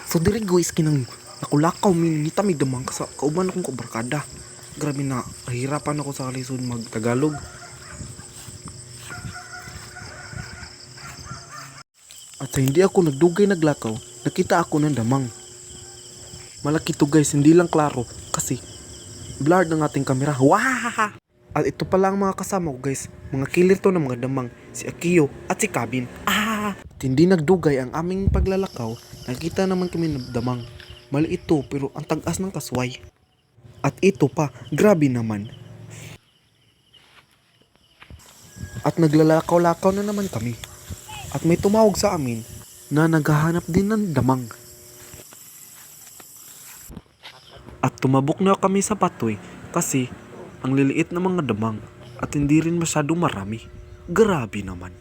So diri guys kinang nakulakaw minita may damang sa kauban akong kabarkada. Grabe na hirapan ako sa kalisod magtagalog. At sa hindi ako nagdugay naglakaw, nakita ako ng damang. Malaki to guys, hindi lang klaro kasi blurred ng ating kamera. Wahahaha! At ito pala ang mga kasama ko guys, mga killer to ng mga damang, si Akiyo at si Kabin. At hindi nagdugay ang aming paglalakaw, nakita naman kami ng damang. Mali ito pero ang tagas ng kasway. At ito pa, grabe naman. At naglalakaw-lakaw na naman kami. At may tumawag sa amin na naghahanap din ng damang. At tumabok na kami sa patoy kasi ang liliit na mga damang at hindi rin masyado marami. Grabe naman.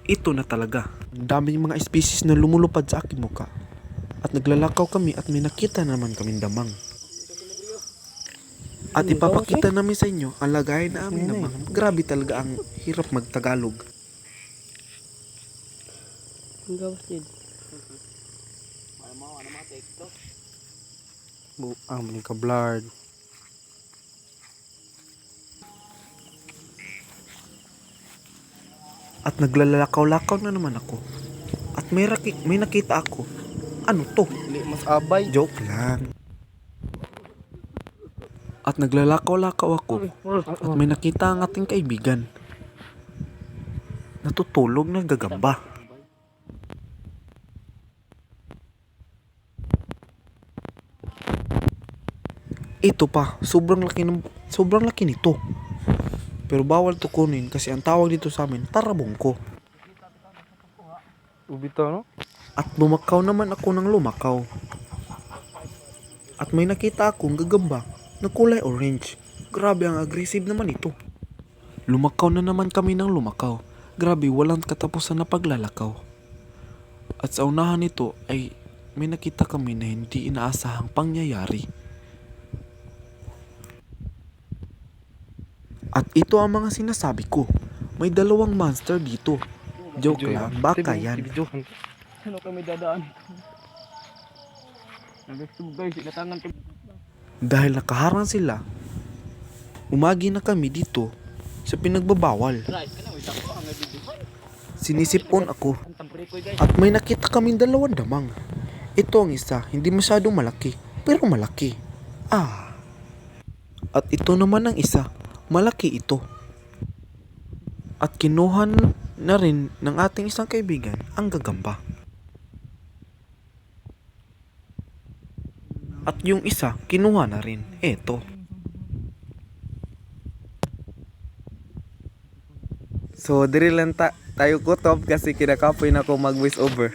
Ito na talaga. Ang daming mga species na lumulupad sa aking muka. At naglalakaw kami at may nakita naman kaming damang. At ipapakita namin sa inyo ang lagayan na amin damang. Grabe talaga ang hirap magtagalog. Ang gawas din. Ang ka-blurred. At naglalakaw-lakaw na naman ako. At may nakita ako. Ano to? Mas abay. Joke lang. At naglalakaw-lakaw ako. At may nakita ang ating kaibigan. Natutulog na gagamba. Ito pa, sobrang laki nito. Pero bawal to kunin kasi ang tawag dito sa amin, tarabongko. Ubito, no? At lumakaw naman ako ng lumakaw. At may nakita akong gagamba na kulay orange. Grabe ang aggressive naman ito. Lumakaw na naman kami ng lumakaw. Grabe, walang katapusan na paglalakaw. At sa unahan nito ay may nakita kami na hindi inaasahang pangyayari. At ito ang mga sinasabi ko. May dalawang monster dito. Joke lang, baka yan. Ano kami dadaan? Nag-stop guys, inatangan ko. Dahil nakaharang sila, umagi na kami dito sa pinagbabawal. Sinisipon ako at may nakita kaming dalawang damang. Ito ang isa, hindi masyadong malaki, pero malaki. At ito naman ang isa, malaki ito. At kinuha na rin ng ating isang kaibigan ang gagamba. At yung isa, kinuha na rin. Eto. So, diri lang tayo kutob kasi kinakapoy na ako mag voice over.